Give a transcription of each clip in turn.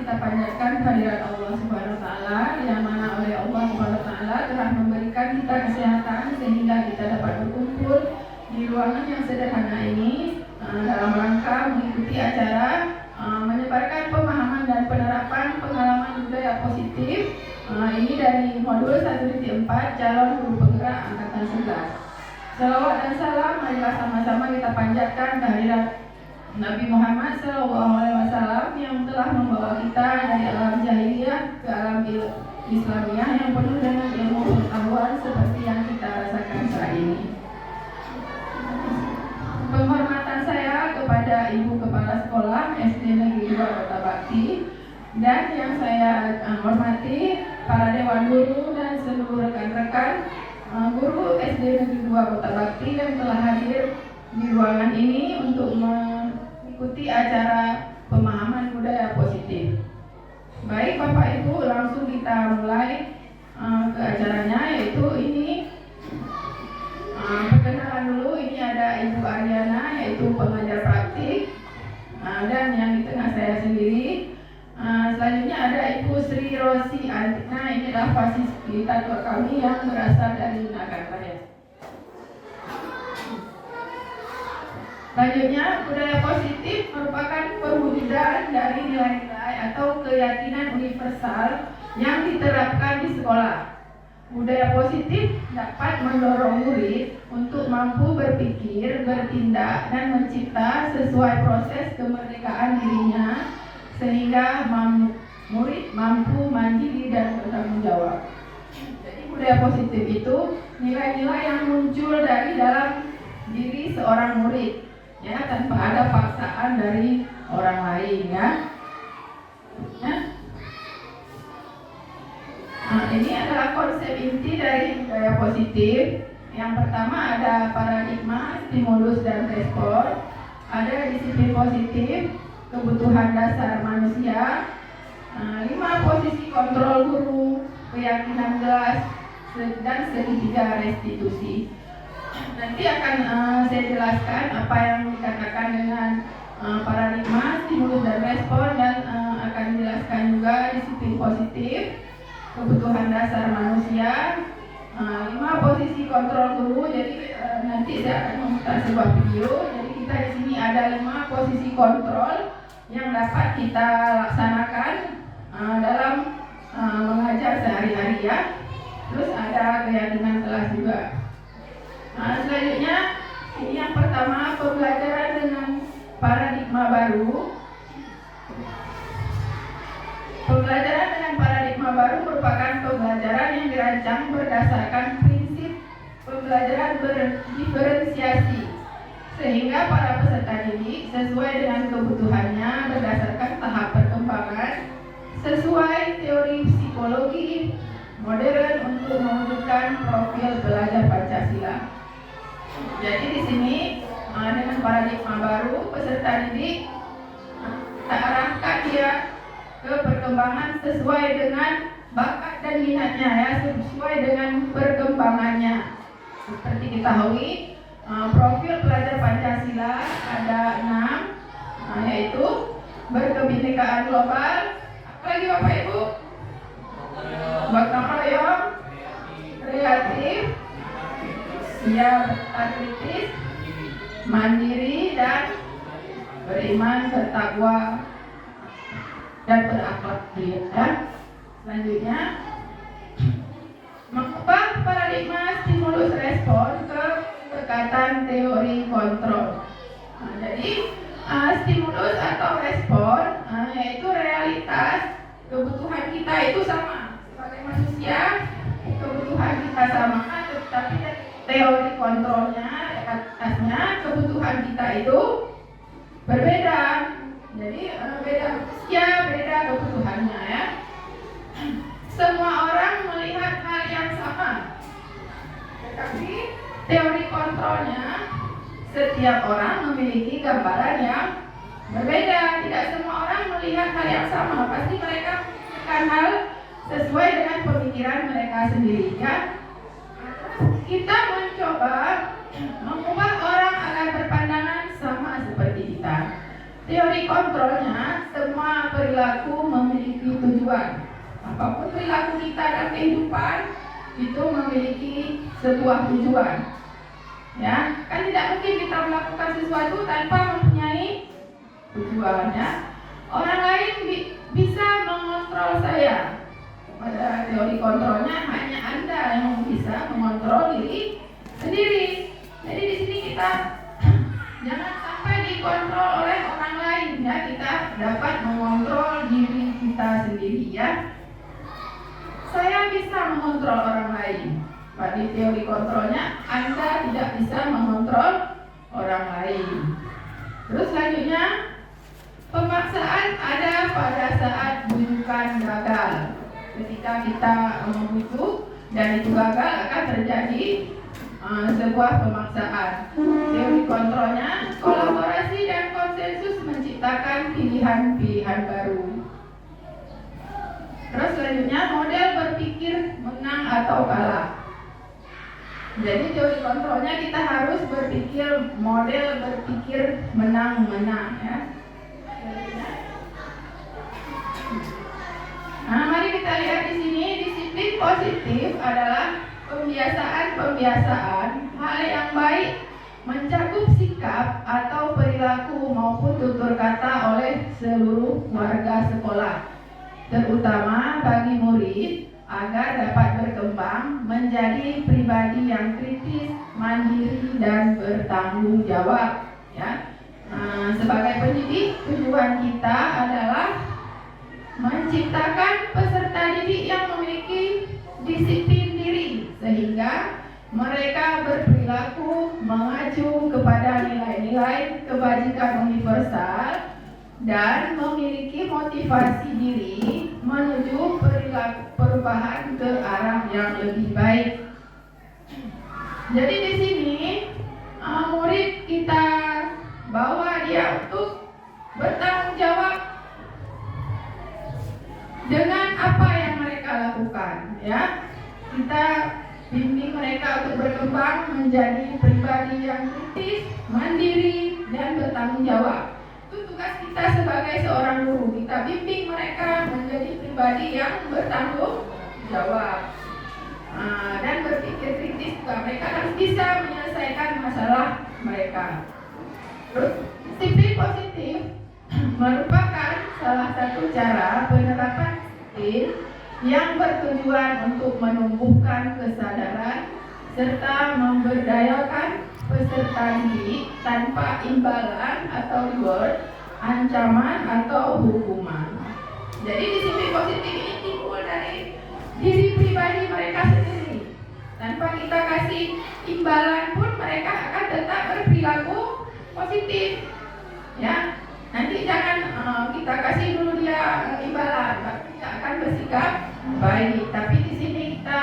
kita panjatkan kehadirat Allah Subhanahu wa taala, yang mana oleh Allah Subhanahu wa taala telah memberikan kita kesehatan sehingga kita dapat berkumpul di ruangan yang sederhana ini dalam rangka mengikuti acara menyebarkan pemahaman dan penerapan pengalaman budaya positif. Ini dari modul 1.4 calon guru penggerak angkatan 11. Salawat dan salam marilah sama-sama kita panjatkan kehadirat Nabi Muhammad SAW yang telah membawa kita dari alam jahiliyah ke alam Islamiyah yang penuh dengan ilmu pengetahuan seperti yang kita rasakan saat ini. Penghormatan saya kepada Ibu Kepala Sekolah SD Negeri 2 Kota Bakti, dan yang saya hormati para dewan guru dan seluruh rekan-rekan guru SD Negeri 2 Kota Bakti yang telah hadir di ruangan ini untuk mengikuti acara pemahaman budaya positif. Baik Bapak Ibu, langsung kita mulai ke acaranya, yaitu ini perkenalan dulu. Ini ada Ibu Ariana, yaitu pengajar praktik, dan yang di tengah saya sendiri. Selanjutnya ada Ibu Sri Rosi Antina, ini adalah fasilitator kami yang berasal dari Nagaraya. Selanjutnya, budaya positif merupakan perwujudan dari nilai-nilai atau keyakinan universal yang diterapkan di sekolah. Budaya positif dapat mendorong murid untuk mampu berpikir, bertindak, dan mencipta sesuai proses kemerdekaan dirinya, sehingga murid mampu mandiri dan bertanggung jawab. Jadi budaya positif itu nilai-nilai yang muncul dari dalam diri seorang murid, ya, tanpa ada paksaan dari orang lain, ya. Ini adalah konsep inti dari budaya positif. Yang pertama ada paradigma, stimulus dan respon. Ada disiplin positif, kebutuhan dasar manusia. 5 posisi kontrol guru, keyakinan jelas, dan segitiga restitusi. Nanti akan saya jelaskan apa yang dikatakan dengan paradigma, stimulus dan respon, dan akan dijelaskan juga disiplin positif, kebutuhan dasar manusia, 5 posisi kontrol guru. Jadi nanti saya akan memutar sebuah video. Jadi kita di sini ada 5 posisi kontrol yang dapat kita laksanakan dalam mengajar sehari-hari, ya. Terus ada keyakinan kelas juga. Selanjutnya, ini yang pertama, pembelajaran dengan paradigma baru. Pembelajaran dengan paradigma baru merupakan pembelajaran yang dirancang berdasarkan prinsip pembelajaran berdiferensiasi, sehingga para peserta didik sesuai dengan kebutuhannya berdasarkan tahap perkembangan sesuai teori psikologi modern untuk mewujudkan profil pelajar Pancasila. Jadi di sini dengan paradigma baru, peserta didik kita arahkan dia ke perkembangan sesuai dengan bakat dan minatnya, ya, sesuai dengan perkembangannya. Seperti diketahui, profil pelajar Pancasila ada 6, yaitu berkebinekaan global, apalagi Bapak Ibu, gotong royong, kreatif, siap kritis, mandiri, dan beriman, bertakwa, dan berakhlak mulia, ya. Selanjutnya, mengubah paradigma stimulus respon ke pendekatan teori kontrol. Jadi stimulus atau respon yaitu realitas kebutuhan kita itu sama sebagai manusia, kebutuhan kita sama, tetapi teori kontrolnya, atasnya kebutuhan kita itu berbeda. Jadi beda manusia, beda kebutuhannya, ya. Semua orang melihat hal yang sama, tetapi teori kontrolnya setiap orang memiliki gambaran yang berbeda. Tidak semua orang melihat hal yang sama, pasti mereka memikirkan hal sesuai dengan pemikiran mereka sendiri, ya. Kita mencoba mengubah orang agar berpandangan sama seperti kita. Teori kontrolnya, semua perilaku memiliki tujuan. Apapun perilaku kita dalam kehidupan itu memiliki sebuah tujuan. Ya, kan tidak mungkin kita melakukan sesuatu tanpa mempunyai tujuan. Ya. Orang lain bisa mengontrol saya. Pada teori kontrolnya hanya Anda yang bisa mengontrol diri sendiri. Jadi di sini kita jangan sampai dikontrol oleh orang lain, ya. Kita dapat mengontrol diri kita sendiri, ya. Saya bisa mengontrol orang lain. Pada teori kontrolnya, Anda tidak bisa mengontrol orang lain. Terus selanjutnya, pemaksaan ada pada saat bujukan gagal. Ketika kita membujuk dan itu gagal, akan terjadi sebuah pemaksaan. Teori kontrolnya, kolaborasi dan konsensus menciptakan pilihan-pilihan baru. Terus selanjutnya, model berpikir menang atau kalah. Jadi teori kontrolnya kita harus berpikir model berpikir menang-menang, ya. Nah, mari kita lihat di sini, disiplin positif adalah pembiasaan hal yang baik mencakup sikap atau perilaku maupun tutur kata oleh seluruh warga sekolah, terutama bagi murid agar dapat berkembang menjadi pribadi yang kritis, mandiri dan bertanggung jawab. Ya. Sebagai pendidik, tujuan kita adalah menciptakan peserta didik yang memiliki disiplin diri sehingga mereka berperilaku mengacu kepada nilai-nilai kebajikan universal dan memiliki motivasi diri menuju perubahan ke arah yang lebih baik. Jadi di sini murid kita bawa dia untuk bertanggung jawab dengan apa yang mereka lakukan, ya. Kita bimbing mereka untuk berkembang menjadi pribadi yang kritis, mandiri dan bertanggung jawab. Itu tugas kita sebagai seorang guru. Kita bimbing mereka menjadi pribadi yang bertanggung jawab dan berpikir kritis juga. Mereka harus bisa menyelesaikan masalah mereka. Terus, disiplin positif merupakan salah satu cara penerapan disiplin yang bertujuan untuk menumbuhkan kesadaran serta memberdayakan peserta didik tanpa imbalan atau reward, ancaman atau hukuman. Jadi disiplin positif ini timbul dari diri pribadi mereka sendiri. Tanpa kita kasih imbalan pun mereka akan tetap berperilaku positif. Ya. Nanti jangan kita kasih dulu dia imbalan, dia akan bersikap baik. Tapi di sini kita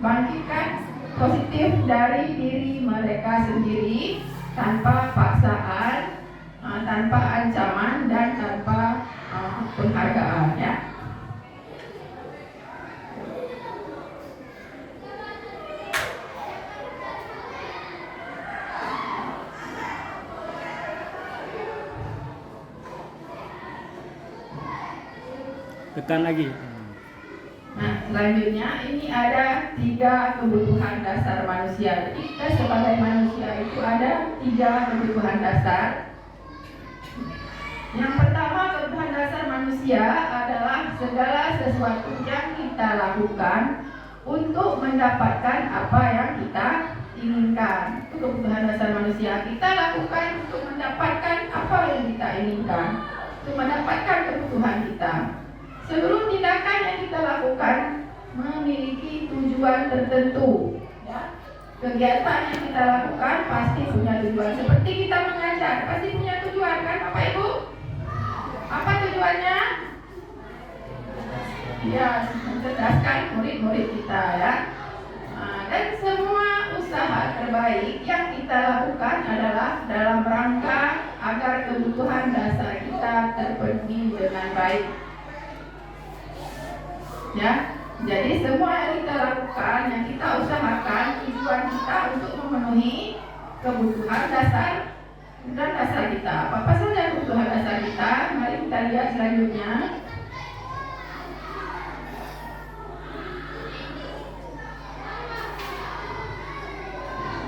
bangkitkan positif dari diri mereka sendiri tanpa paksaan, tanpa ancaman dan tanpa penghargaan, ya. Tekan lagi. Nah, selanjutnya ini ada 3 kebutuhan dasar manusia. Jadi kita sebagai manusia itu ada 3 kebutuhan dasar. Yang pertama, kebutuhan dasar manusia adalah segala sesuatu yang kita lakukan untuk mendapatkan apa yang kita inginkan. Itu kebutuhan dasar manusia. Kita lakukan untuk mendapatkan apa yang kita inginkan, untuk mendapatkan kebutuhan kita. Seluruh tindakan yang kita lakukan memiliki tujuan tertentu, ya. Kegiatan yang kita lakukan pasti punya tujuan. Seperti kita mengajar, pasti punya tujuan, kan Bapak Ibu? Apa tujuannya? Ya, mencerdaskan murid-murid kita, ya. Dan semua usaha terbaik yang kita lakukan adalah dalam rangka agar kebutuhan dasar kita terpenuhi dengan baik. Ya, jadi semua yang kita lakukan, yang kita usahakan, tujuan kita untuk memenuhi kebutuhan dasar dan dasar kita. Apa saja kebutuhan dasar kita? Mari kita lihat selanjutnya.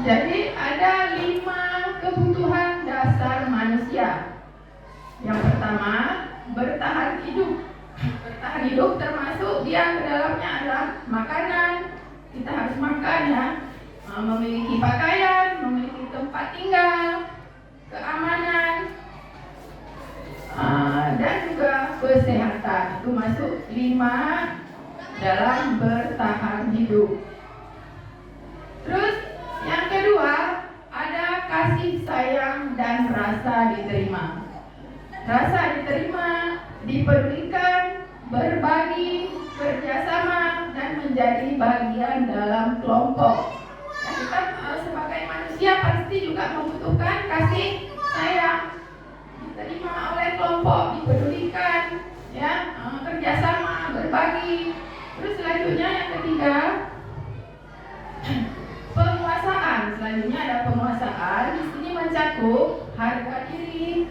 Jadi ada 5 kebutuhan dasar manusia. Yang pertama, bertahan hidup. Bertahan hidup termasuk yang dalamnya adalah makanan. Kita harus makan ya. Memiliki pakaian, memiliki tempat tinggal, keamanan, dan juga kesehatan. Itu masuk 5 dalam bertahan hidup. Terus yang kedua, ada kasih sayang dan rasa diterima. Rasa diterima, dipedulikan, berbagi, kerjasama, dan menjadi bagian dalam kelompok. Ya, kita sebagai manusia pasti juga membutuhkan kasih sayang, diterima oleh kelompok, dipedulikan, ya, kerjasama, berbagi. Terus selanjutnya yang ketiga, penguasaan. Selanjutnya ada penguasaan. Di sini mencakup harga diri,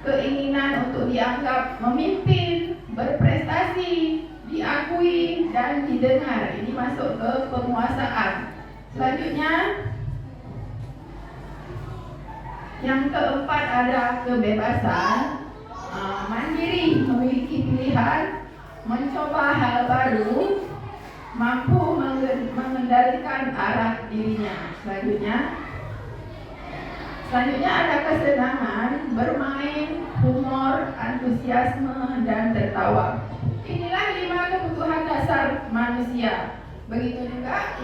keinginan untuk dianggap memimpin, berprestasi, diakui, dan didengar. Ini masuk ke penguasaan. Selanjutnya, yang keempat ada kebebasan, mandiri, memiliki pilihan, mencoba hal baru, mampu mengendalikan arah dirinya. Selanjutnya ada kesenangan, bermain, humor, antusiasme, dan tertawa. Inilah 5 kebutuhan dasar manusia. Begitu juga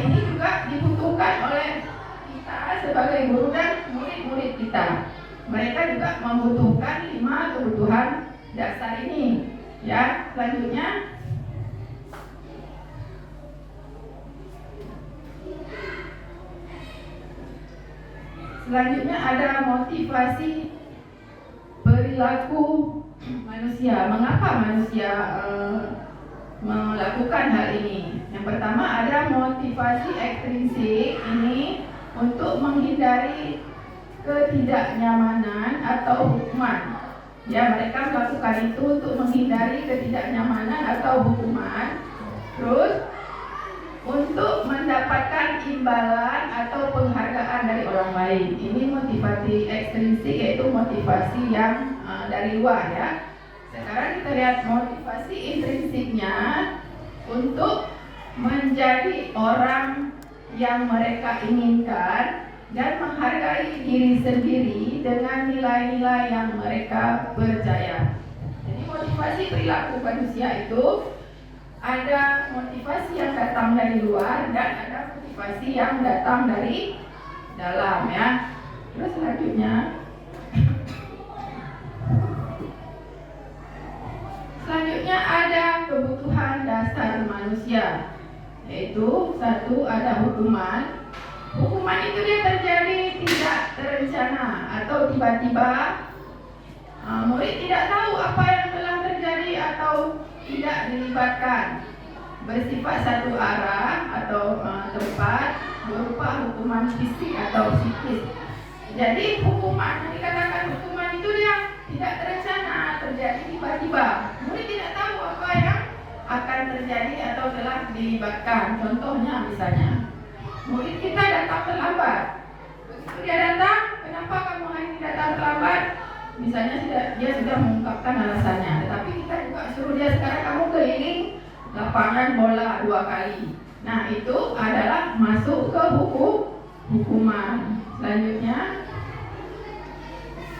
ini juga dibutuhkan oleh kita sebagai guru dan murid-murid kita. Mereka juga membutuhkan 5 kebutuhan dasar ini. Ya, selanjutnya ada motivasi perilaku manusia. Mengapa manusia melakukan hal ini? Yang pertama ada motivasi ekstrinsik, ini untuk menghindari ketidaknyamanan atau hukuman. Ya, mereka melakukan itu untuk menghindari ketidaknyamanan atau hukuman. Terus untuk mendapatkan imbalan atau penghargaan dari orang lain. Ini motivasi ekstrinsik, yaitu motivasi yang dari luar ya. Sekarang kita lihat motivasi intrinsiknya, untuk menjadi orang yang mereka inginkan dan menghargai diri sendiri dengan nilai-nilai yang mereka percaya. Jadi motivasi perilaku manusia itu ada motivasi yang datang dari luar dan ada motivasi yang datang dari dalam ya. Terus selanjutnya ada kebutuhan dasar manusia, yaitu 1 ada hukuman. Hukuman itu dia terjadi tidak terencana atau tiba-tiba. Murid tidak tahu apa yang telah terjadi atau tidak dilibatkan, bersifat satu arah atau tempat, berupa hukuman fisik atau psikis. Jadi hukuman, yang dikatakan hukuman itu dia tidak terencana, terjadi tiba-tiba. Murid tidak tahu apa yang akan terjadi atau telah dilibatkan. Contohnya misalnya, murid kita datang terlambat. Begitu dia datang, kenapa kamu hari ini datang terlambat? Misalnya dia sudah mengungkapkan alasannya, tetapi kita juga suruh dia, sekarang kamu keliling lapangan bola 2 kali. Nah, itu adalah masuk ke hukuman. Selanjutnya,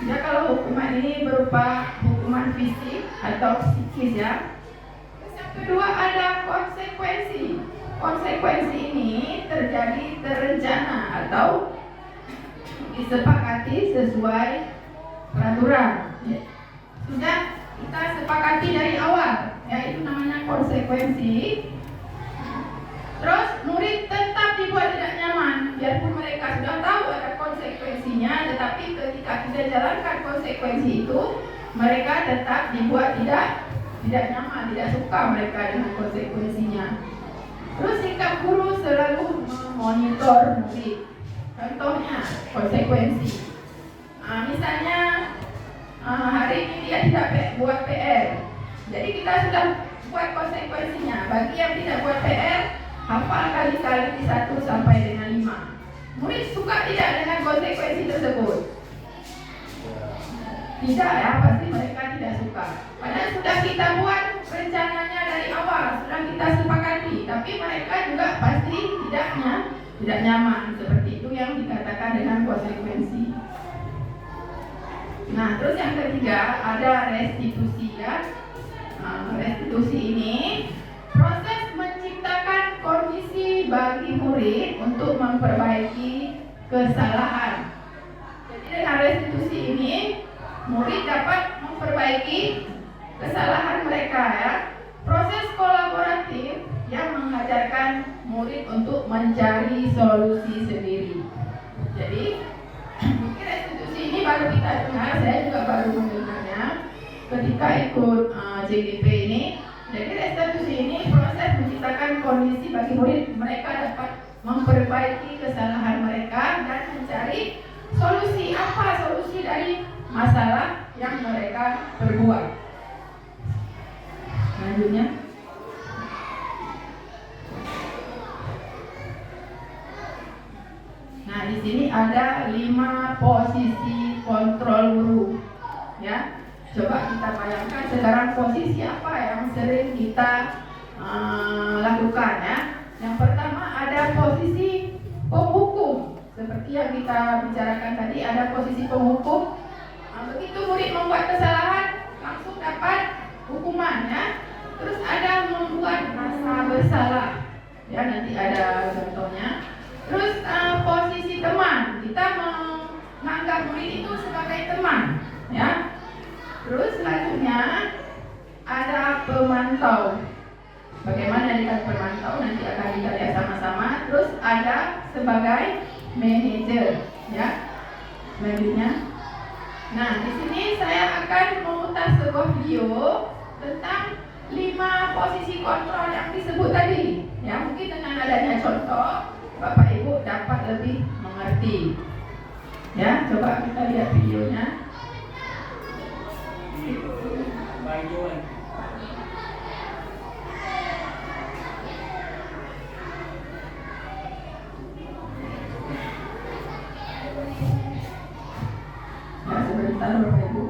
ya kalau hukuman ini berupa hukuman fisik atau psikis ya. Terus yang kedua ada konsekuensi. Konsekuensi ini terjadi terencana atau disepakati sesuai peraturan. Sudah kita sepakati dari awal, yaitu namanya konsekuensi. Terus murid tetap dibuat tidak nyaman, biarpun mereka sudah tahu ada konsekuensinya, tetapi ketika kita jalankan konsekuensi itu, mereka tetap dibuat tidak nyaman, tidak suka mereka dengan konsekuensinya. Terus sikap guru selalu memonitor murid. Contohnya konsekuensi. Misalnya hari ini dia tidak buat PR, jadi kita sudah buat konsekuensinya. Bagi yang tidak buat PR, hafal kali-kali 1 sampai dengan 5. Murid suka tidak dengan konsekuensi tersebut? Tidak ya, pasti mereka tidak suka. Padahal sudah kita buat rencananya dari awal, sudah kita sepakati, tapi mereka juga pasti tidak nyaman. Seperti itu yang dikatakan dengan konsekuensi. Nah, terus yang ketiga ada restitusi ya. Restitusi ini proses menciptakan kondisi bagi murid untuk memperbaiki kesalahan. Jadi dengan restitusi ini murid dapat memperbaiki kesalahan mereka ya. Proses kolaboratif yang mengajarkan murid untuk mencari solusi sendiri. Jadi mungkin restitusi ini baru kita dengar, saya juga baru mendengarnya ketika ikut JGP ini. Jadi restitusi ini proses menciptakan kondisi bagi murid, mereka dapat memperbaiki kesalahan mereka dan mencari solusi dari masalah yang mereka perbuat. Selanjutnya, nah di sini ada 5 posisi kontrol guru, ya. Coba kita bayangkan sekarang posisi apa yang sering kita lakukan ya. Yang pertama ada posisi penghukum, seperti yang kita bicarakan tadi, ada posisi penghukum. Begitu murid membuat kesalahan langsung dapat hukuman ya. Terus ada membuat rasa bersalah, ya nanti ada contohnya. Terus posisi teman, kita menganggap murid itu sebagai teman, ya. Terus selanjutnya ada pemantau. Bagaimana dengan pemantau nanti akan kita lihat sama-sama. Terus ada sebagai manajer, ya. Selanjutnya, nah di sini saya akan memutar sebuah video tentang 5 posisi kontrol yang disebut tadi. Ya mungkin dengan adanya contoh, Bapak Ibu dapat lebih mengerti. Ya, coba kita lihat videonya. Ya, sebentar Bapak Ibu.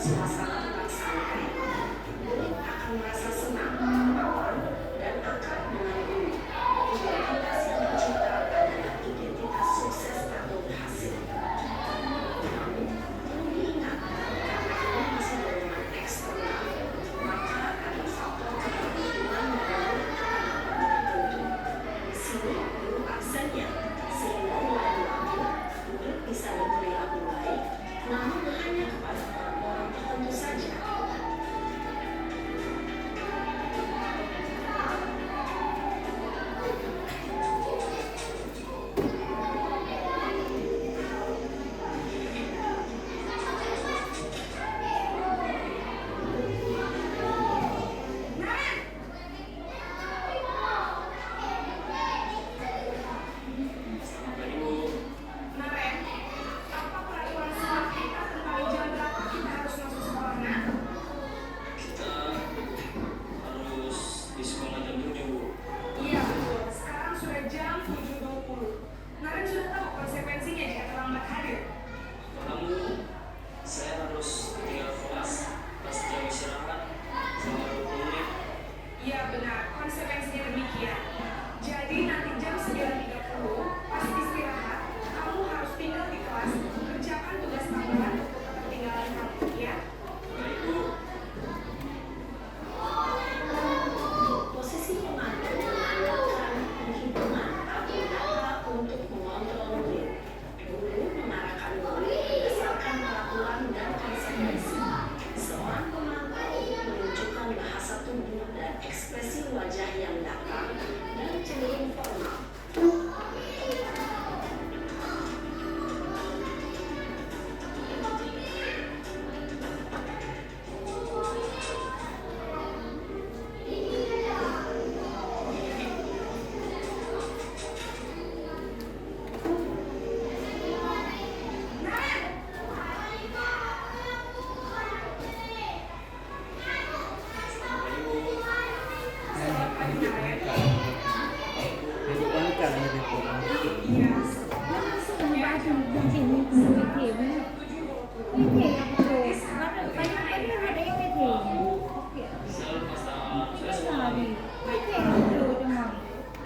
suasana tetap santai. Murid akan merasa senang, aman, dan akrab dengan guru. Identitas yang tercipta adalah identitas sukses atau berhasil. Namun, perlu diingat, karena ini masih dorongan eksternal, maka ada faktor ketergantungan dari tertentu. Di sini guru absennya, sehingga nilai mengambil, murid bisa berperilaku baik, namun hanya kepada orang-orang tertentu saja. Naren, apa peraturan sekolah kita tentang jam berapa kita harus masuk sekolah? Kita harus di sekolah jam 7, Bu. Iya betul, sekarang sudah jam 7.20. Naren sudah tahu konsekuensinya jika terlambat hadir. Kamu, saya harus tinggal kelas pas jam istirahat selama 20 menit. Iya benar, konsekuensinya demikian. Jadi nanti jam 9.30 pas istirahat, kamu harus tinggal di kelas, kerjakan tugas tambahan untuk ketertinggalan kamu, ya? Baik, Bu. Posisi pemandu mengandalkan penghitungan atau data untuk mengontrol murid. Guru mengarahkan murid berdasarkan peraturan dan konsekuensi. Seorang pemantau menunjukkan bahasa tubuh dan ekspresi wajah yang datar dan cenderung formal.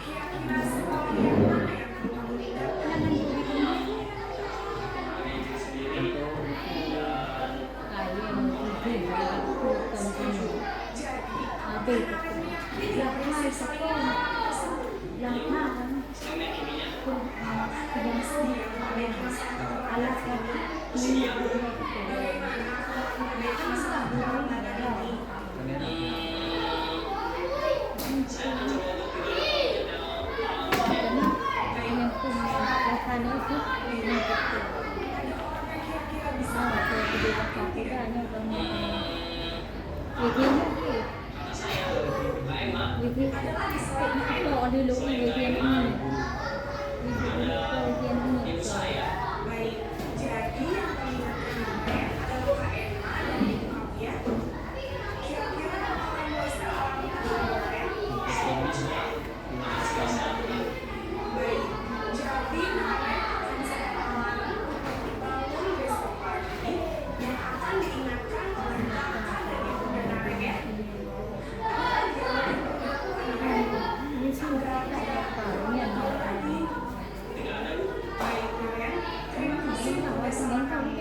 Kira-kira sekolah yang mana yang kamu minat? Hari ini sendiri dan Jadi, Naren meyakini proses sekolah tersebut. sama kimia. Bagaimana kalau ada masalah dalam nada ini? Saya akan coba untuk tidak Kira-kira bisa ibu saya. baik. Jadi yang mengingatkan Naren adalah Kak Emma dan ibu kamu, ya. Kira-kira kamu bisa orang tua Naren? Baik. Jadi Naren akan saya amati untuk bangun besok pagi yang akan diingatkan oleh kakak dan ibu dan Naren, ya. Agar tidak terlalu lagi. Baik Naren, terima kasih udah sama kami.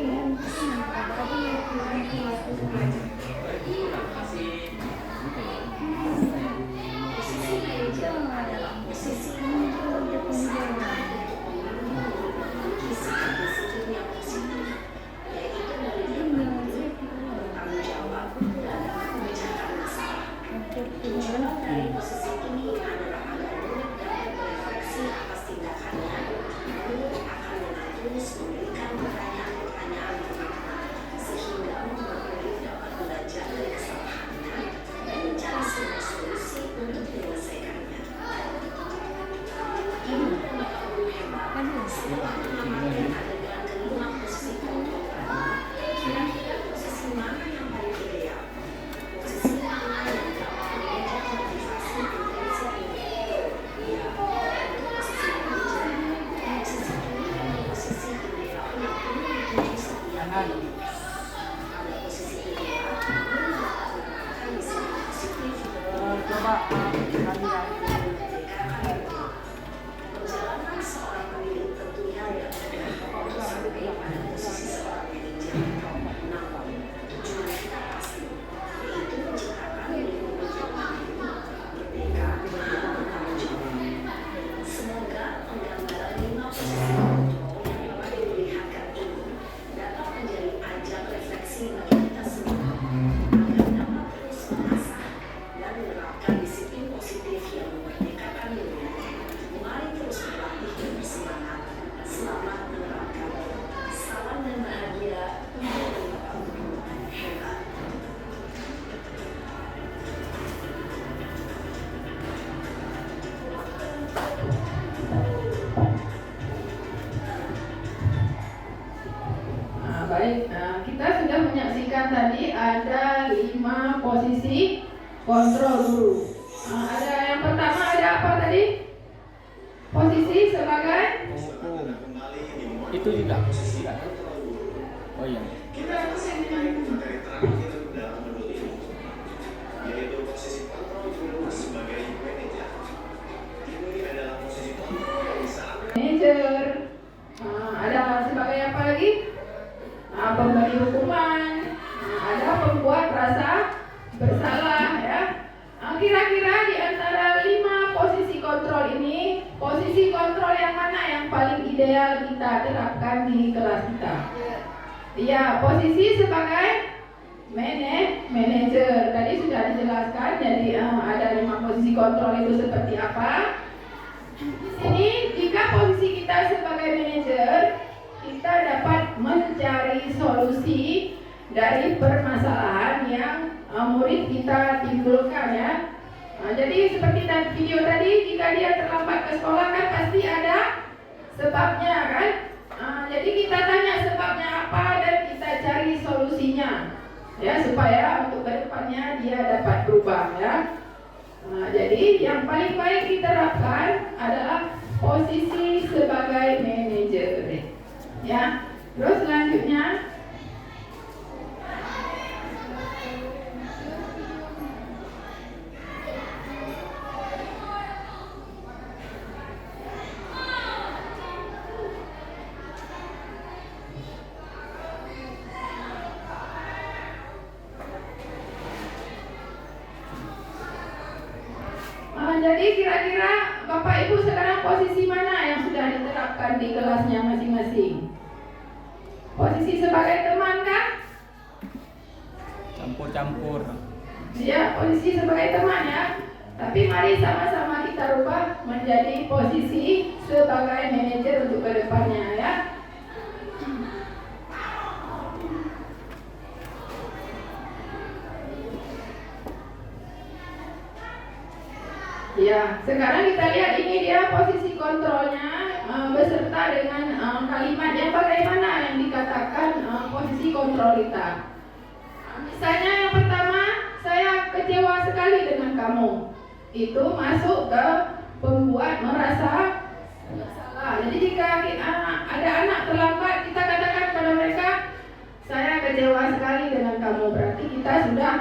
Perjalanan seorang pemilik tentunya yang untuk sampai pada posisi seorang manajer. Namun, tujuan kita pasti, yaitu menciptakan lingkungan yang adil, merdeka, dan bertanggung jawab. Semoga penggambaran 5 posisi kontrol yang telah diperlihatkan ini dapat menjadi ajang refleksi bagi kita semua agar dapat terus mengasah dan menerapkan disiplin positif yang memerdekakan diri. Mari terus berlatih dan bersemangat. Selamat menerapkan. Salam dan bahagia untuk hebat. Baik, kita sudah menyaksikan tadi ada 5 posisi kontrol guru. Ada yang pertama, ada apa tadi? Posisi sebagai Itu juga. Oh iya. Kita masih melanjutkan materi terakhir dalam modul ini, yaitu posisi kontrol guru sebagai manajer. Ini adalah posisi kontrol yang sangat manajer. Ada sebagai apa lagi? Pemberi hukuman. Ada pembuat rasa bersalah, ya. Kira-kira di antara 5 posisi kontrol ini, posisi kontrol yang mana yang paling ideal kita terapkan di kelas kita? Ya, posisi sebagai manajer. Tadi sudah dijelaskan, jadi ada 5 posisi kontrol itu seperti apa. Di sini, jika posisi kita sebagai manajer, kita dapat mencari solusi dari permasalahan yang murid kita timbulkan, ya. Jadi seperti video tadi, jika dia terlambat ke sekolah kan pasti ada sebabnya, kan? Jadi kita tanya sebabnya apa dan kita cari solusinya, ya, supaya untuk kedepannya dia dapat berubah, ya. Jadi yang paling baik diterapkan adalah posisi sebagai manajer, ya. Terus selanjutnya, jadi kira-kira Bapak Ibu sekarang posisi mana yang sudah diterapkan di kelasnya masing-masing? Posisi sebagai teman, kan? Campur-campur. Ya, posisi sebagai teman, ya. Tapi mari sama-sama kita rubah menjadi posisi sebagai manajer untuk kedepannya, ya. Ya, sekarang kita lihat ini dia posisi kontrolnya beserta dengan kalimatnya bagaimana yang dikatakan posisi kontrol kita. Misalnya yang pertama, saya kecewa sekali dengan kamu. Itu masuk ke pembuat merasa bersalah. Jadi jika ada anak terlambat, kita katakan pada mereka, saya kecewa sekali dengan kamu. Berarti kita sudah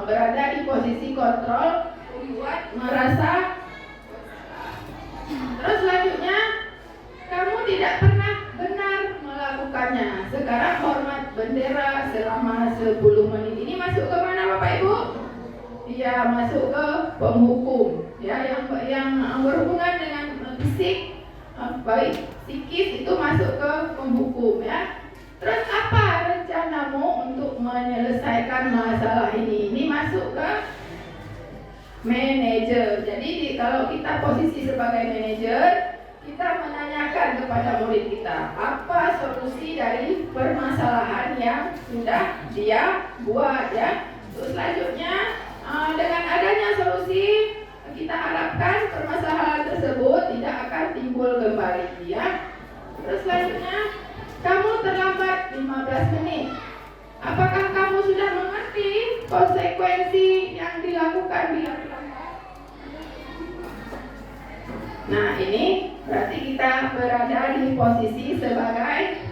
berada di posisi kontrol membuat merasa. Terus selanjutnya, kamu tidak pernah benar melakukannya. Sekarang hormat bendera selama 10 menit. Ini masuk ke mana Bapak Ibu? Iya, masuk ke penghukum, ya, yang berhubungan dengan fisik, baik psikis itu masuk ke penghukum, ya. Terus apa rencanamu untuk menyelesaikan masalah ini? Ini masuk ke manajer. Jadi kalau kita posisi sebagai manajer, kita menanyakan kepada murid kita apa solusi dari permasalahan yang sudah dia buat, ya. Terus selanjutnya, dengan adanya solusi, kita harapkan permasalahan tersebut tidak akan timbul kembali, ya. Terus selanjutnya, kamu terlambat 15 menit. Apakah kamu sudah mengerti konsekuensi yang dilakukan bila terlambat? Nah, ini berarti kita berada di posisi sebagai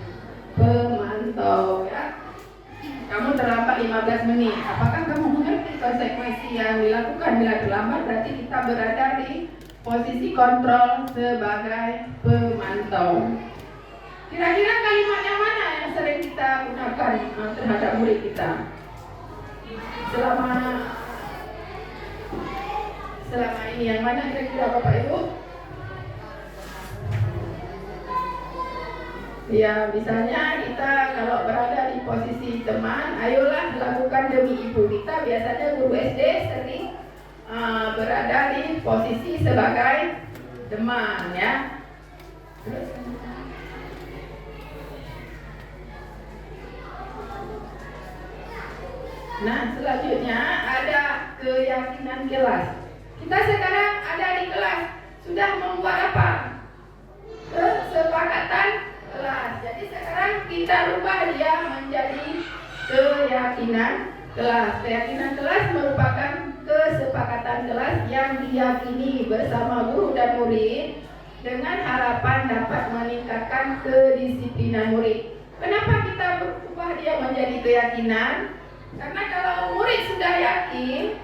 pemantau, ya. Kamu terlambat 15 menit. Apakah kamu mengerti konsekuensi yang dilakukan bila terlambat, berarti kita berada di posisi kontrol sebagai pemantau. Kira-kira kalimat yang mana yang sering kita gunakan terhadap murid kita selama ini? Yang mana kira-kira Bapak Ibu? Ya, misalnya kita kalau berada di posisi teman, ayolah lakukan demi ibu. Kita biasanya guru SD sering berada di posisi sebagai teman, ya. Nah, selanjutnya ada keyakinan kelas. Kita sekarang ada di kelas, sudah membuat apa? Kesepakatan kelas. Jadi sekarang kita rubah dia menjadi keyakinan kelas. Keyakinan kelas merupakan kesepakatan kelas yang diyakini bersama guru dan murid dengan harapan dapat meningkatkan kedisiplinan murid. Kenapa kita berubah dia menjadi keyakinan? Karena kalau murid sudah yakin,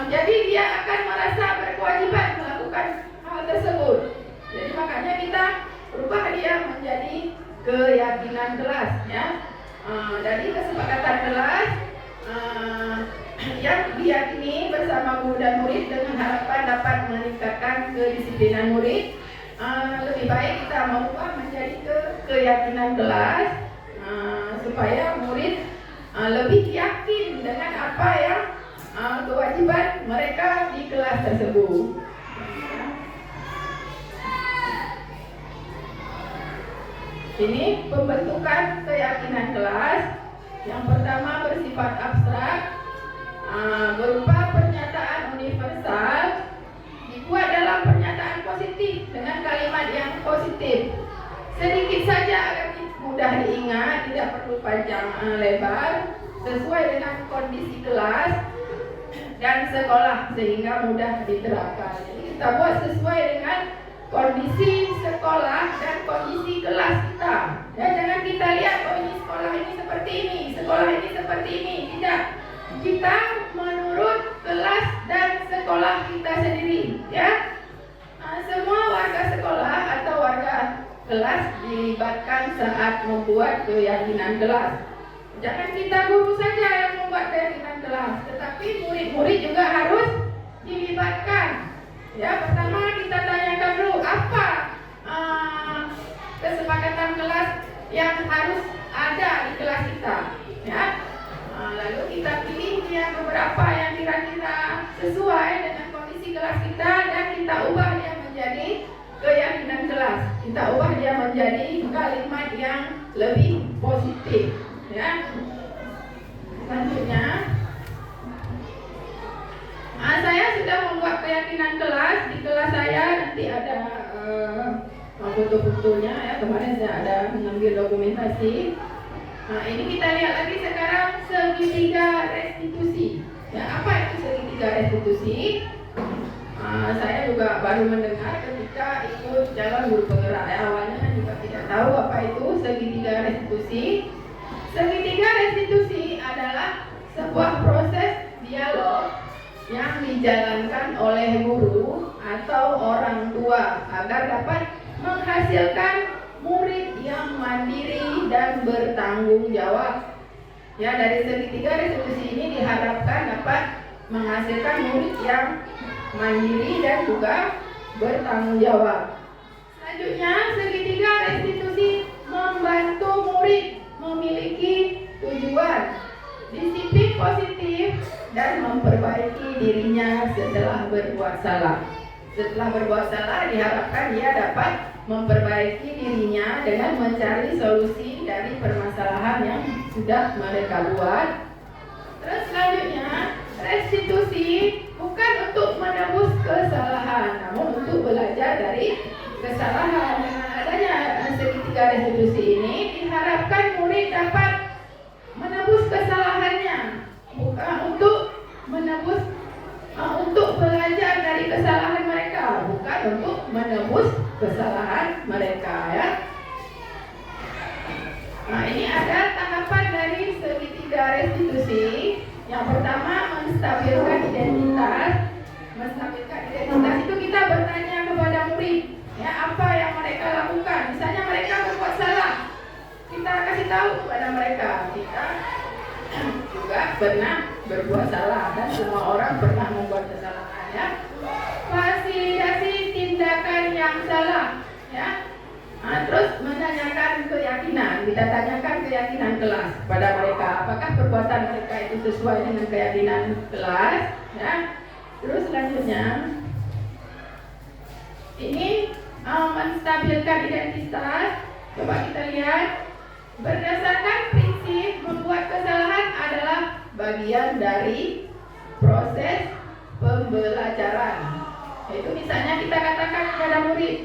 jadi dia akan merasa berkewajiban melakukan hal tersebut. Jadi makanya kita berubah dia menjadi keyakinan kelas, ya. Dari kesepakatan kelas yang diyakini bersama guru dan murid dengan harapan dapat meningkatkan kedisiplinan murid, lebih baik kita mengubah menjadi keyakinan kelas supaya murid lebih yakin dengan apa yang kewajiban mereka di kelas tersebut. Ini pembentukan keyakinan kelas. Yang pertama bersifat abstrak, berupa pernyataan universal, dibuat dalam pernyataan positif dengan kalimat yang positif. Sedikit saja agar mudah diingat, tidak perlu panjang lebar, sesuai dengan kondisi kelas dan sekolah sehingga mudah diterapkan. Jadi kita buat sesuai dengan kondisi sekolah dan kondisi kelas kita. Ya, jangan kita lihat ini sekolah ini seperti ini, sekolah ini seperti ini. Tidak. Kita menurut kelas dan sekolah kita sendiri, ya. Semua warga sekolah atau warga kelas dilibatkan saat membuat keyakinan kelas. Jangan kita guru saja yang membuat keyakinan kelas, tetapi murid-murid juga harus dilibatkan. Ya, pertama kita tanyakan dulu apa kesepakatan kelas yang harus ada di kelas kita, ya. Lalu kita pilih dia beberapa yang kira-kira sesuai dengan kondisi kelas kita dan kita ubah dia menjadi keyakinan kelas. Kita ubah dia menjadi kalimat yang lebih positif, ya. Selanjutnya, saya sudah membuat keyakinan kelas. Di kelas saya nanti ada foto-fotonya, ya. Kemarin saya ada mengambil dokumentasi. Ini kita lihat lagi sekarang segitiga restitusi. Ya, apa itu segitiga restitusi? Saya juga baru mendengar ketika ikut calon guru penggerak. Awalnya juga tidak tahu apa itu segitiga restitusi. Segitiga restitusi adalah sebuah proses dialog yang dijalankan oleh guru atau orang tua agar dapat menghasilkan murid yang mandiri dan bertanggung jawab. Ya, dari segitiga restitusi ini diharapkan dapat menghasilkan murid yang mandiri dan juga bertanggung jawab. Selanjutnya, segitiga restitusi membantu murid memiliki tujuan, disiplin positif, dan memperbaiki dirinya setelah berbuat salah. Setelah berbuat salah, diharapkan dia dapat memperbaiki dirinya dengan mencari solusi dari permasalahan yang sudah mereka buat. Terus selanjutnya, restitusi bukan untuk menebus kesalahan, namun untuk belajar dari kesalahan. Dengan adanya segitiga restitusi ini, diharapkan murid dapat menebus kesalahannya, bukan untuk menebus, untuk belajar dari kesalahan mereka, bukan untuk menebus kesalahan mereka, ya. Nah, ini ada tahapan dari segitiga restitusi. Yang pertama, menstabilkan identitas. Menstabilkan identitas itu kita bertanya kepada murid, ya, apa yang mereka lakukan. Misalnya mereka berbuat salah, kita kasih tahu kepada mereka, kita juga pernah berbuat salah dan semua orang pernah membuat kesalahan, ya. Fasilitasi tindakan yang salah, ya. Terus menanyakan keyakinan, kita tanyakan keyakinan kelas pada mereka, apakah perbuatan mereka itu sesuai dengan keyakinan kelas, ya. Terus selanjutnya ini menstabilkan identitas. Coba kita lihat, berdasarkan prinsip membuat kesalahan adalah bagian dari proses pembelajaran. Itu misalnya kita katakan kepada murid,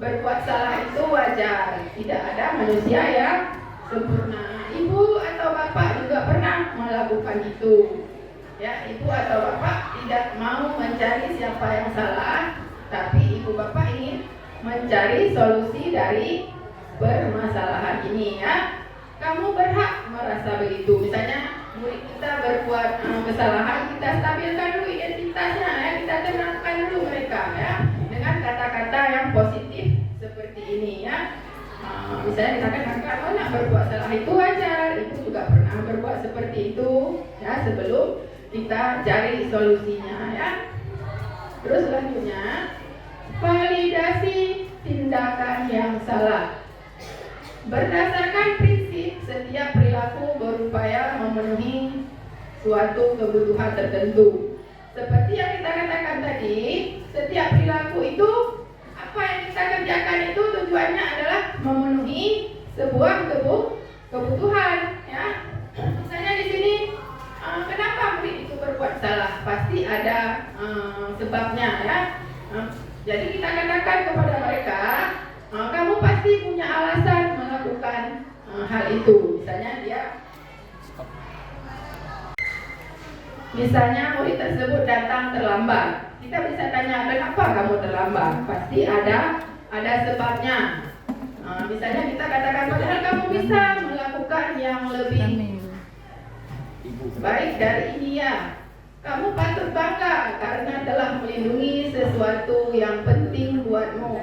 berbuat salah itu wajar, tidak ada manusia yang sempurna. Ibu atau bapak juga pernah melakukan itu, ya. Ibu atau bapak tidak mau mencari siapa yang salah, tapi ibu bapak ingin mencari solusi dari permasalahan ini, ya. Kamu berhak merasa begitu. Misalnya murid kita berbuat kesalahan, kita stabilkan dulu identitasnya, ya. Kita tenangkan dulu mereka, ya, dengan kata-kata yang positif seperti ini, ya. Misalnya kita katakan, kalau nak berbuat salah itu wajar, ibu juga pernah berbuat seperti itu, ya, sebelum kita cari solusinya, ya. Terus selanjutnya, validasi tindakan yang salah. Berdasarkan prinsip, setiap perilaku berupaya memenuhi suatu kebutuhan tertentu. Seperti yang kita katakan tadi, setiap perilaku itu, apa yang kita kerjakan itu tujuannya adalah memenuhi sebuah kebutuhan, ya. Misalnya di sini, kenapa murid itu berbuat salah? Pasti ada sebabnya, ya. Jadi kita katakan kepada mereka, kamu pasti punya alasan melakukan hal itu. Misalnya murid tersebut datang terlambat, kita bisa tanya, kenapa kamu terlambat? Pasti ada sebabnya. Misalnya kita katakan, padahal kamu bisa melakukan yang lebih baik dari ini, ya. Kamu patut bangga karena telah melindungi sesuatu yang penting buatmu.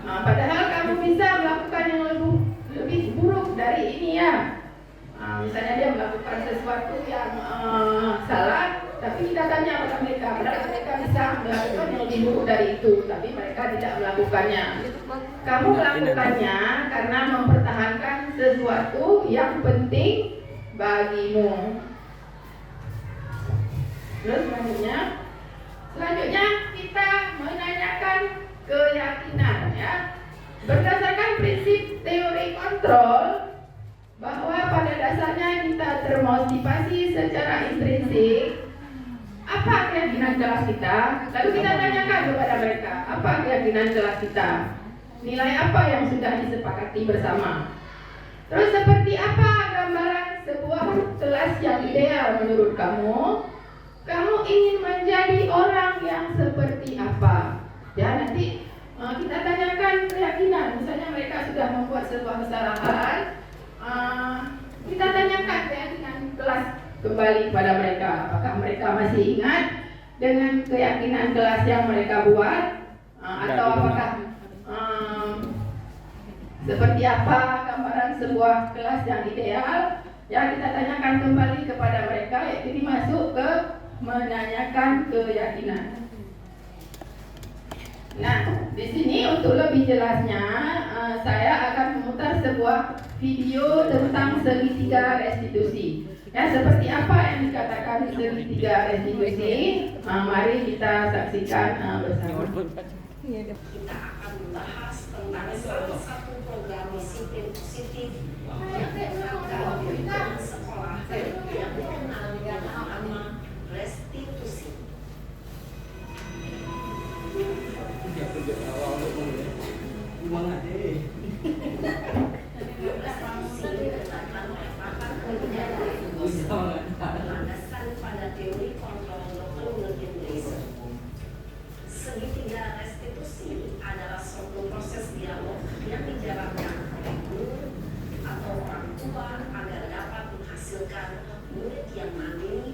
Padahal kamu bisa melakukan yang lebih buruk dari ini, ya. Misalnya dia melakukan sesuatu yang salah, tapi kita tanya pada mereka, padahal mereka bisa melakukan yang lebih buruk dari itu, tapi mereka tidak melakukannya. Kamu melakukannya karena mempertahankan sesuatu yang penting bagimu. Terus selanjutnya kita menanyakan keyakinan, ya. Berdasarkan prinsip teori kontrol, bahwa pada dasarnya kita termotivasi secara intrinsik. Apa keyakinan kelas kita? Lalu kita tanyakan kepada mereka, apa keyakinan kelas kita? Nilai apa yang sudah disepakati bersama? Terus seperti apa gambaran sebuah kelas yang ideal menurut kamu? Kamu ingin menjadi orang yang seperti apa? Ya, nanti kita tanyakan keyakinan. Misalnya mereka sudah membuat sebuah kesalahan, kita tanyakan keyakinan kelas kembali pada mereka. Apakah mereka masih ingat dengan keyakinan kelas yang mereka buat? Atau apakah seperti apa gambaran sebuah kelas yang ideal? Yang kita tanyakan kembali kepada mereka, yaitu dimasuk ke menanyakan keyakinan. Nah, di sini untuk lebih jelasnya, saya akan memutar sebuah video tentang segitiga restitusi. Ya, seperti apa yang dikatakan segitiga restitusi? Mari kita saksikan bersama. Kita akan membahas tentang salah satu program disiplin positif yang diterapkan di lingkungan sekolah yang dikenal dengan nama restitusi. Restitusi ditetapkan oleh pakar pendidikan berlandaskan pada teori kontrol Dr. William Glaser. Segitiga restitusi adalah suatu proses dialog yang dijalankan oleh guru atau orang tua agar dapat menghasilkan murid yang mandiri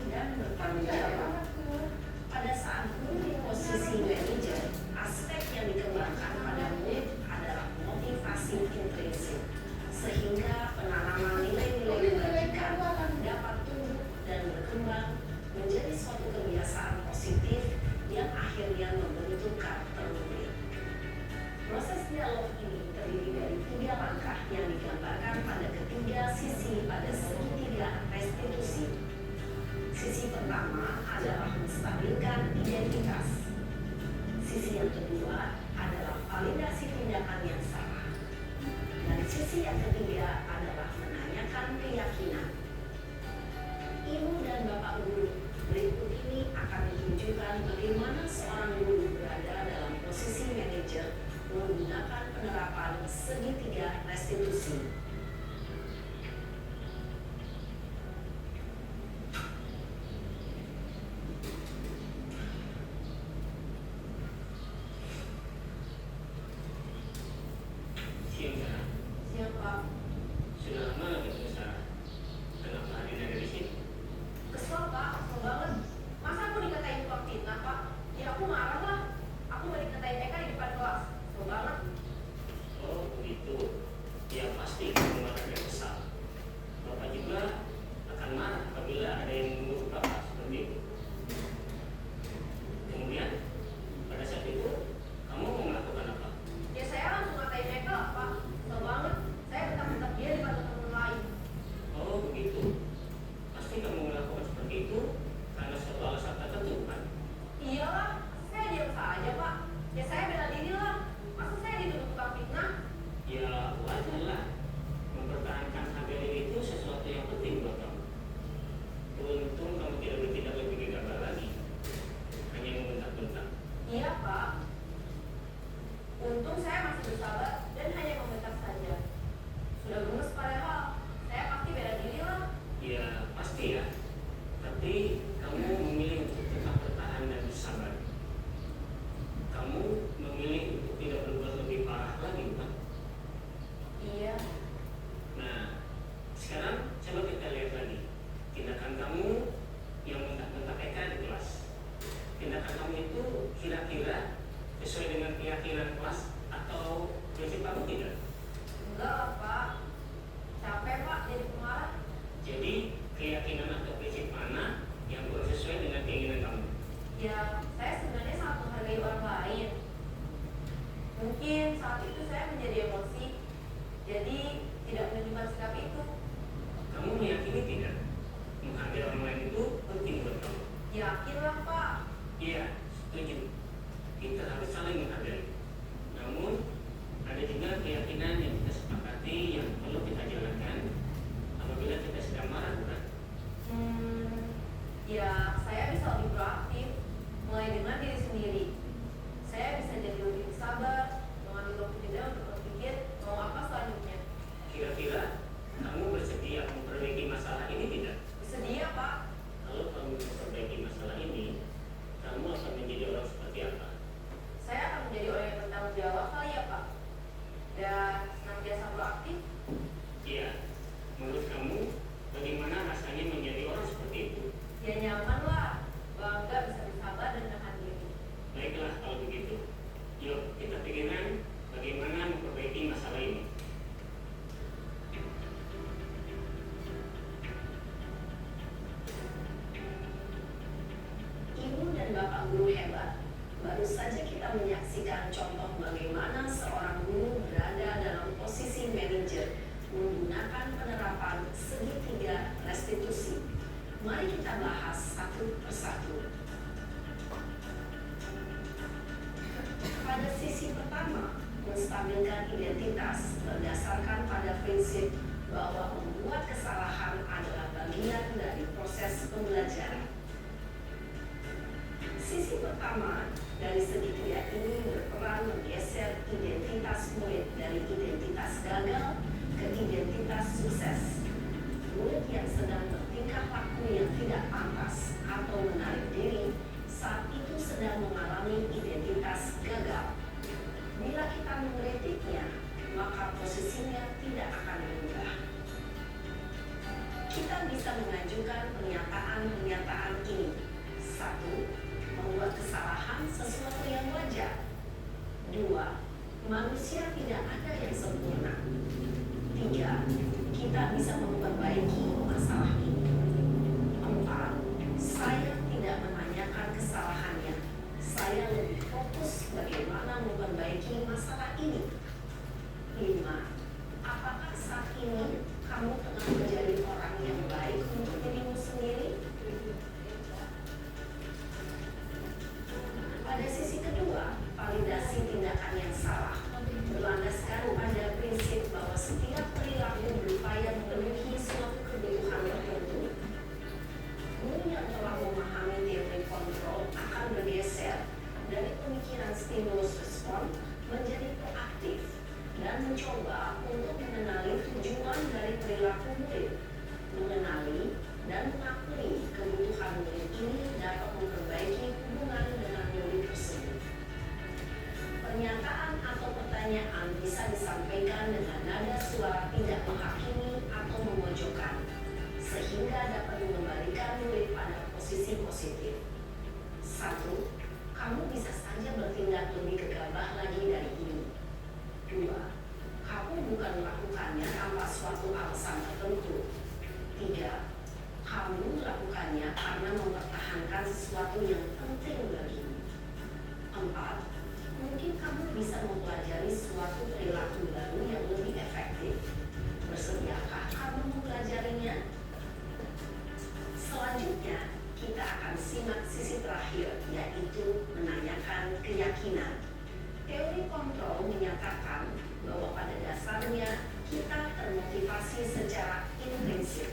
sehingga penanaman nilai-nilai kebajikan dapat tumbuh dan berkembang menjadi suatu kebiasaan positif yang akhirnya membentuk karakter murid. Proses dialog ini terdiri dari 3 langkah yang digambarkan pada ketiga sisi pada segitiga restitusi. Sisi pertama adalah menstabilkan identitas. Sisi yang kedua adalah validasi tindakan yang salah. Dan sisi yang ketiga adalah menanyakan keyakinan. Ibu dan Bapak Guru, berikut ini akan menunjukkan bagaimana seorang guru berada dalam posisi manajer menggunakan penerapan segitiga restitusi. Siang, Sarah. Siap, Pak. Sudah lama nggak ketemu Sarah? Kenapa Adina ada di sini? Kesel, Pak. Kesel banget. Masa aku dikatain tukang fitnah, Pak? Ya aku marah lah. Aku mau dikatain Eka di depan kelas. Kesel banget. Oh, begitu. Ya pasti kamu marah dan kesal. Bapak juga akan marah apabila ada yang menurut Bapak seperti itu. Kemudian, pada saat itu, kamu mau melakukan apa? Ya saya langsung ngatain Eka lah, Pak. Kesel banget. Saya bentak-bentak dia di depan teman lain. Oh, begitu. Pasti kamu melakukan seperti itu karena suatu alasan tertentu, kan? Iyalah, saya diam saja, Pak. Ya saya bela diri lah. Masa saya dituduh tukang fitnah? Ya, wajarlah. Mempertahankan harga diri itu sesuatu yang penting buat kamu. Beruntung kamu tidak bertindak lebih gegabah lagi. Hanya membentak-bentak. Iya, Pak. Untung saya masih bersabar dan hanya membentak saja. Sudah gemes padahal. Saya pasti bela diri lah. Ya, pasti ya. Tapi kamu memilih untuk tetap bertahan dan bersabar. Kamu memilih untuk tidak berbuat lebih parah lagi, bukan? Iya. Nah, sekarang coba kita lihat lagi tindakan kamu yang bentak-bentak Eka di kelas. Tindakan kamu itu kira-kira sesuai dengan keyakinan kelas atau prinsip kamu tidak? Enggak lah, Pak. Capek, Pak, jadi pemarah. Jadi keyakinan atau prinsip mana yang kurang sesuai dengan keinginan kamu? Ya, saya sebenarnya sangat menghargai orang lain. Mungkin saat itu saya menjadi emosi, jadi tidak menunjukkan sikap itu. Kamu meyakini tidak menghargai orang lain itu penting buat kamu? Yakinlah, Pak. Iya, setuju. Kita harus saling menghargai. Namun ada juga keyakinan yang kita sepakati yang perlu kita jalankan apabila kita sedang marah, bukan? Ya saya bisa lebih proaktif, mulai dengan diri sendiri. Saya bisa jadi lebih sabar, mengambil waktu jeda untuk berpikir mau apa selanjutnya. Kira-kira kamu bersedia memperbaiki masalah ini tidak? Bersedia, Pak. Kalau kamu memperbaiki masalah ini, kamu akan menjadi orang seperti apa? Saya akan menjadi orang yang bertanggung jawab kali ya, Pak. Dan senantiasa proaktif. Iya, menurut kamu bagaimana rasanya menjadi orang seperti itu? Ya nyaman lah, bangga bisa bersabar dan menahan diri. Baiklah kalau begitu. Yuk kita pikirkan bagaimana memperbaiki masalah ini. Ibu dan Bapak guru hebat. Baru saja kita menyaksikan contoh bagaimana seorang guru berada dalam posisi manajer menggunakan penerapan segitiga restitusi. Mari kita bahas satu persatu. Pada sisi pertama, menstabilkan identitas berdasarkan pada prinsip bahwa membuat kesalahan adalah bagian dari proses pembelajaran. Sisi pertama dari segitiga ini berperan menggeser identitas murid dari identitas gagal ke identitas sukses. Murid yang sedang bertingkah laku yang tidak pantas atau menarik diri saat itu sedang mengalami identitas gagal. Bila kita mengkritiknya, maka posisinya tidak akan berubah. Kita bisa mengajukan pernyataan-pernyataan ini. 1. Membuat kesalahan sesuatu yang wajar. 2. Manusia tidak ada yang sempurna. 3. kita bisa memperbaiki masalah ini. 4. Saya tidak menanyakan kesalahannya. Saya lebih fokus bagaimana memperbaiki masalah ini. 5. Apakah saat ini kamu tengah menjadi orang yang baik untuk dirimu sendiri? Pada sisi kedua, validasi tindakan yang salah berlandaskan pada prinsip bahwa setiap perilaku berupaya memenuhi suatu kebutuhan tertentu. Guru yang telah memahami teori kontrol akan bergeser dari pemikiran stimulus respon menjadi proaktif dan mencoba untuk mengenali tujuan dari perilaku murid, mengenali dan mengakui kebutuhan murid ini dapat memperbaiki hubungan dengan murid tersebut. Pernyataan atau pertanyaan bisa disampaikan dengan nada suara tidak menghakimi atau memojokkan, sehingga dapat mengembalikan murid pada posisi positif. 1. Kamu bisa saja bertindak lebih gegabah lagi dari ini. 2. Kamu bukan melakukannya tanpa suatu alasan tertentu. 3. Kamu melakukannya karena mempertahankan sesuatu yang penting bagimu. 4. Mungkin kamu bisa mempelajari suatu perilaku baru yang lebih efektif. Bersediakah kamu mempelajarinya? Selanjutnya, kita akan simak sisi terakhir, yaitu menanyakan keyakinan. Teori kontrol menyatakan bahwa pada dasarnya kita termotivasi secara intrinsik.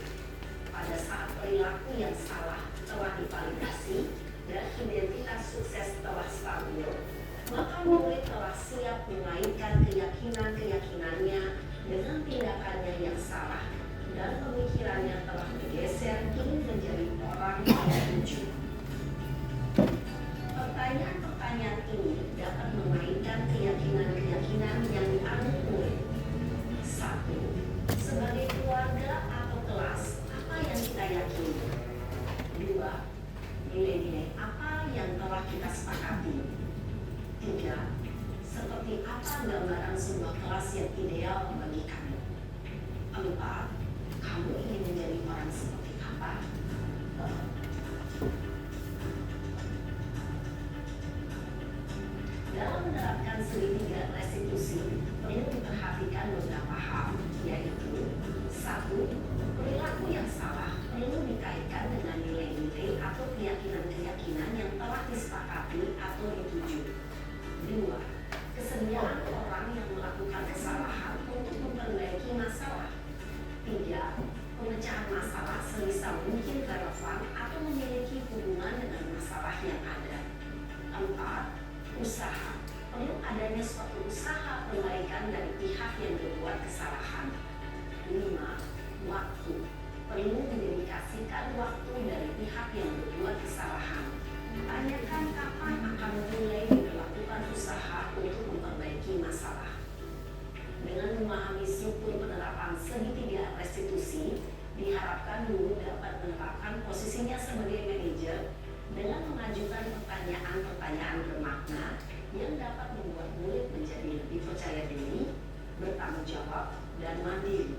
Pada saat perilaku yang salah telah divalidasi dan identitas sukses telah stabil, maka murid telah siap mengaitkan keyakinan-keyakinannya dengan tindakannya yang salah dan pemikirannya telah bergeser ingin menjadi orang yang jujur. Pertanyaan-pertanyaan ini dapat mengaitkan keyakinan-keyakinan yang dianut murid. 1. Sebagai keluarga atau kelas, apa yang kita yakini? 2. Nilai-nilai apa yang telah kita sepakati? 3. Seperti apa gambaran sebuah kelas yang ideal bagi kamu? 4. Kamu ingin menjadi orang seperti apa? Dalam menerapkan segitiga restitusi, perlu diperhatikan beberapa hal, yaitu 1. Perilaku yang salah perlu dikaitkan dengan nilai-nilai atau keyakinan-keyakinan yang telah disepakati atau dituju. 2. Kesediaan orang yang melakukan kesalahan untuk memperbaiki masalah. 3. Pemecahan masalah sebisa mungkin relevan atau memiliki hubungan dengan masalah yang ada. 4. Usaha. Perlu adanya suatu usaha perbaikan dari pihak yang berbuat kesalahan. 5. Waktu. Perlu didedikasikan waktu dari pihak yang berbuat kesalahan. Tanyakan kapan akan mulai dilakukan usaha untuk memperbaiki masalah. Dengan memahami struktur penerapan segitiga restitusi, diharapkan guru dapat menerapkan posisinya sebagai manajer dengan mengajukan pertanyaan-pertanyaan bermakna yang dapat membuat murid menjadi lebih percaya diri, bertanggung jawab, dan mandiri.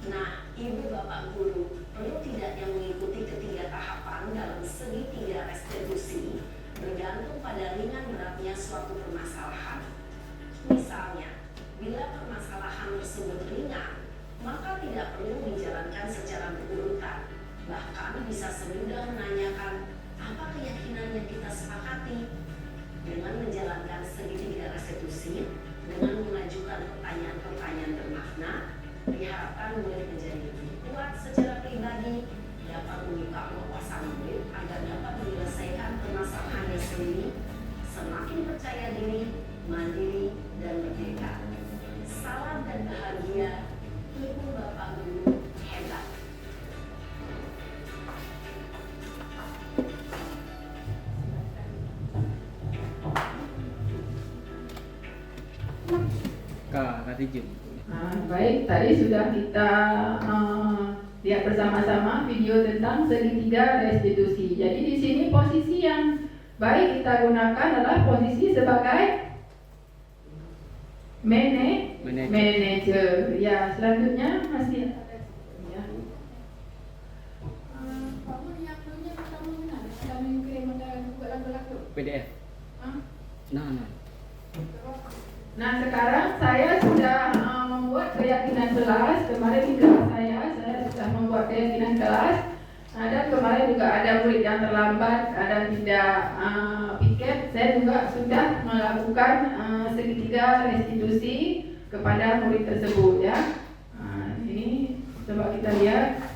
Nah, Ibu Bapak Guru, perlu tidaknya mengikuti ketiga tahapan dalam segitiga restitusi bergantung pada ringan beratnya suatu permasalahan. Misalnya, bila permasalahan tersebut ringan, maka tidak perlu dijalankan secara berurutan. Bahkan bisa semudah menanyakan apa keyakinan yang kita sepakati. Dengan menjalankan segitiga restitusi, dengan mengajukan pertanyaan-pertanyaan bermakna, diharapkan murid menjadi lebih kuat secara pribadi, dapat membuka wawasan murid agar dapat menyelesaikan permasalahannya sendiri, semakin percaya diri, mandiri, dan merdeka. Salam dan bahagia, Ibu Bapak Guru hebat. Kak Natijun. Baik, tadi sudah kita lihat bersama-sama video tentang segitiga restitusi. Jadi di sini posisi yang baik kita gunakan adalah posisi sebagai manager. Ya, selanjutnya masih ada ya. Kamu yang punya kamu mana? Kamu yang kirim ada lagu-lagu. PDF. Hah? Nah. Nah, sekarang saya sudah membuat keyakinan kelas. Kemarin di kelas saya sudah membuat keyakinan kelas. Nah, dan kemarin juga ada murid yang terlambat, ada tidak piket. Saya juga sudah melakukan segitiga restitusi kepada murid tersebut ya. Nah, ini coba kita lihat.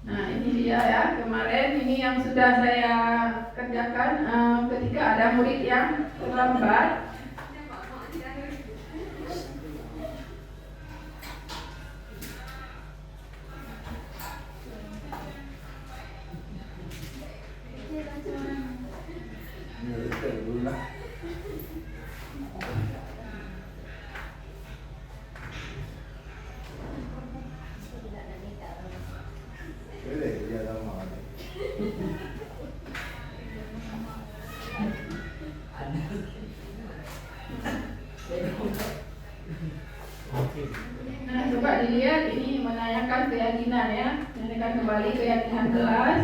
Nah, ini dia ya, kemarin ini yang sudah saya kerjakan ketika ada murid yang terlambat. Nah, coba dilihat ini menanyakan keyakinan ya, menanyakan kembali keyakinan kelas.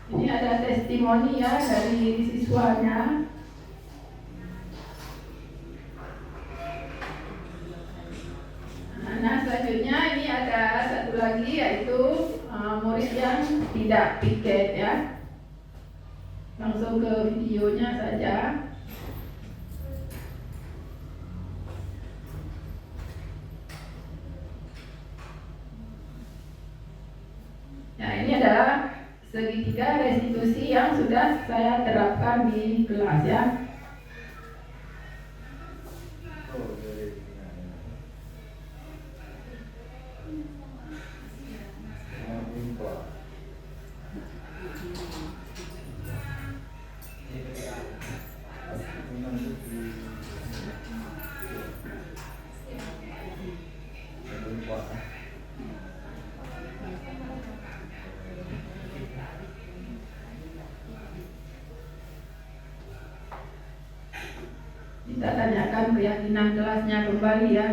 Ini ada testimoni ya dari siswanya. Nah, selanjutnya ini ada satu lagi yaitu murid yang tidak piket ya. Langsung ke videonya saja. Nah, ini adalah segitiga restitusi yang sudah saya terapkan di kelas ya. Kita tanyakan keyakinan kelasnya kembali ya.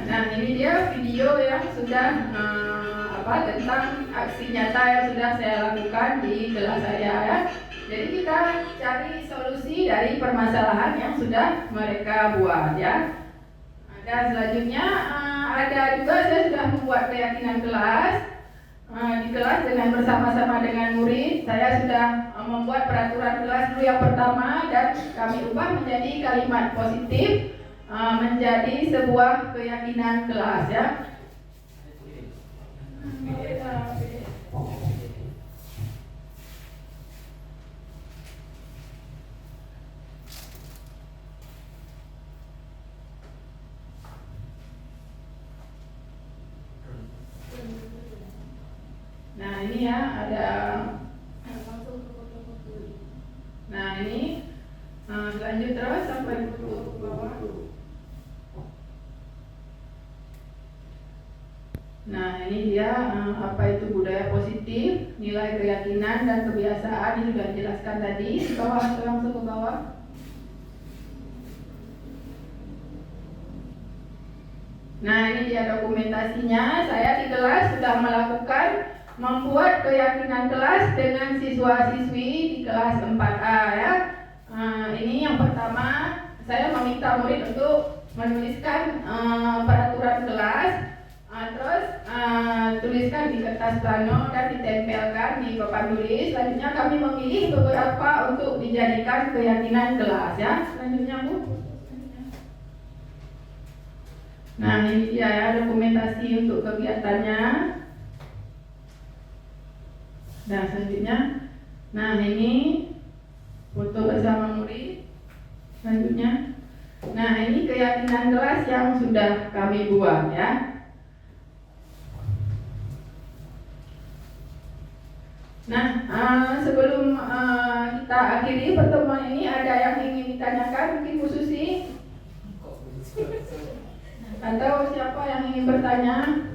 Nah, ini dia video yang sudah tentang aksi nyata yang sudah saya lakukan di kelas saya ya. Jadi kita cari solusi dari permasalahan yang sudah mereka buat ya. Dan selanjutnya ada juga saya sudah membuat keyakinan kelas. Di kelas dengan bersama-sama dengan murid, saya sudah membuat peraturan kelas dulu yang pertama dan kami ubah menjadi kalimat positif, menjadi sebuah keyakinan kelas ya. Nah ini ya ada. Nah ini lanjut terus sampai ke bawah. Nah ini dia apa itu budaya positif, nilai keyakinan dan kebiasaan ini sudah dijelaskan tadi. Di bawah atau langsung ke bawah. Nah ini dia dokumentasinya. Saya di kelas sudah melakukan membuat keyakinan kelas dengan siswa-siswi di kelas 4A ya. Ini yang pertama, saya meminta murid untuk menuliskan peraturan kelas, terus tuliskan di kertas plano dan ditempelkan di papan tulis. Selanjutnya kami memilih beberapa untuk dijadikan keyakinan kelas ya. Selanjutnya Bu. Nah ini dia ya dokumentasi untuk kegiatannya. Nah selanjutnya, nah ini foto bersama murid. Selanjutnya, nah ini keyakinan kelas yang sudah kami buat ya. Nah sebelum kita akhiri pertemuan ini, ada yang ingin ditanyakan mungkin Bu Susi atau siapa yang ingin bertanya?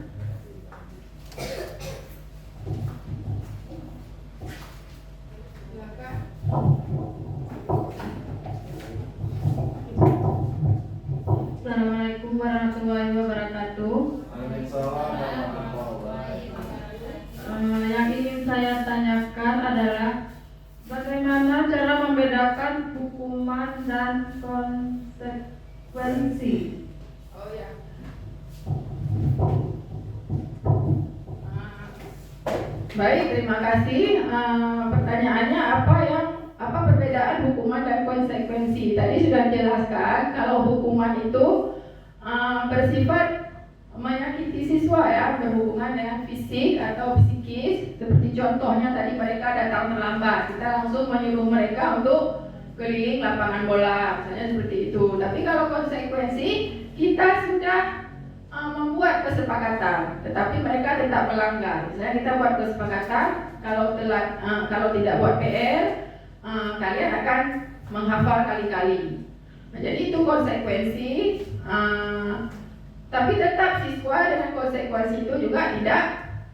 Assalamualaikum warahmatullahi wabarakatuh. Yang ingin saya tanyakan adalah bagaimana cara membedakan hukuman dan konsekuensi. Oh ya. Baik, terima kasih. Pertanyaannya apa perbedaan hukuman dan konsekuensi? Tadi sudah dijelaskan kalau hukuman itu bersifat menyakiti siswa ya, berhubungan dengan fisik atau psikis. Seperti contohnya tadi mereka datang terlambat, kita langsung menyuruh mereka untuk keliling lapangan bola, misalnya seperti itu. Tapi kalau konsekuensi, kita sudah membuat kesepakatan, tetapi mereka tetap melanggar. Misalnya kita buat kesepakatan, kalau tidak buat PR, kalian akan menghafal kali-kali. Nah, jadi itu konsekuensi. Tapi tetap siswa dengan konsekuensi itu juga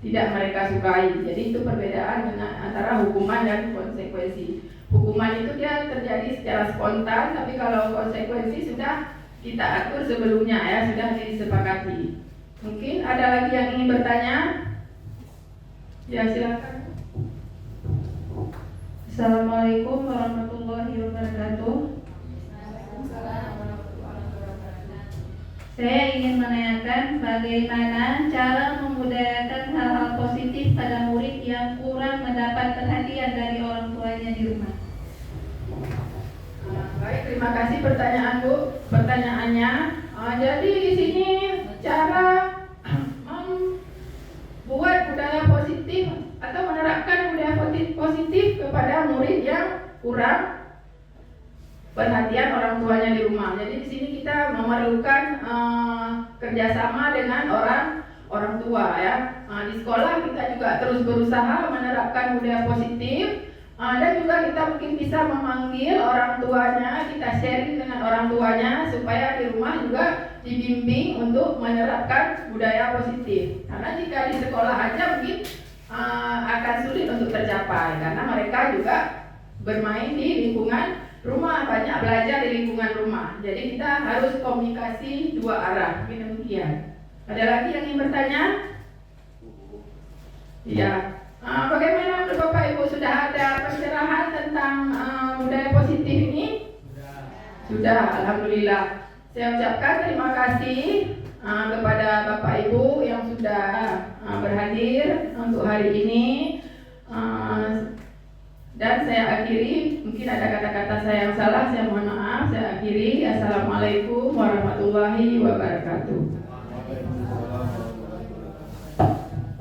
tidak mereka sukai. Jadi itu perbedaan antara hukuman dan konsekuensi. Hukuman itu dia terjadi secara spontan, tapi kalau konsekuensi sudah kita atur sebelumnya ya, sudah disepakati. Mungkin ada lagi yang ingin bertanya? Ya silakan. Assalamualaikum warahmatullahi wabarakatuh. Saya ingin menanyakan bagaimana cara membudayakan hal-hal positif pada murid yang kurang mendapat perhatian dari orang tuanya di rumah. Baik, terima kasih pertanyaannya. Jadi di sini cara membuat budaya positif atau menerapkan budaya positif kepada murid yang kurang perhatian orang tuanya di rumah. Jadi di sini kita memerlukan kerjasama dengan orang tua ya. Di sekolah kita juga terus berusaha menerapkan budaya positif. Dan juga kita mungkin bisa memanggil orang tuanya, kita sharing dengan orang tuanya supaya di rumah juga dibimbing untuk menerapkan budaya positif. Karena jika di sekolah aja mungkin akan sulit untuk tercapai, karena mereka juga bermain di lingkungan rumah, banyak belajar di lingkungan rumah. Jadi kita harus komunikasi dua arah, demikian. Ada lagi yang ingin bertanya? Iya. Bagaimana menurut Bapak Ibu, sudah ada pencerahan tentang budaya positif ini? Sudah, alhamdulillah. Saya ucapkan terima kasih kepada Bapak Ibu yang sudah berhadir untuk hari ini. Dan saya akhiri, mungkin ada kata-kata saya yang salah, saya mohon maaf. Saya akhiri. Assalamualaikum warahmatullahi wabarakatuh.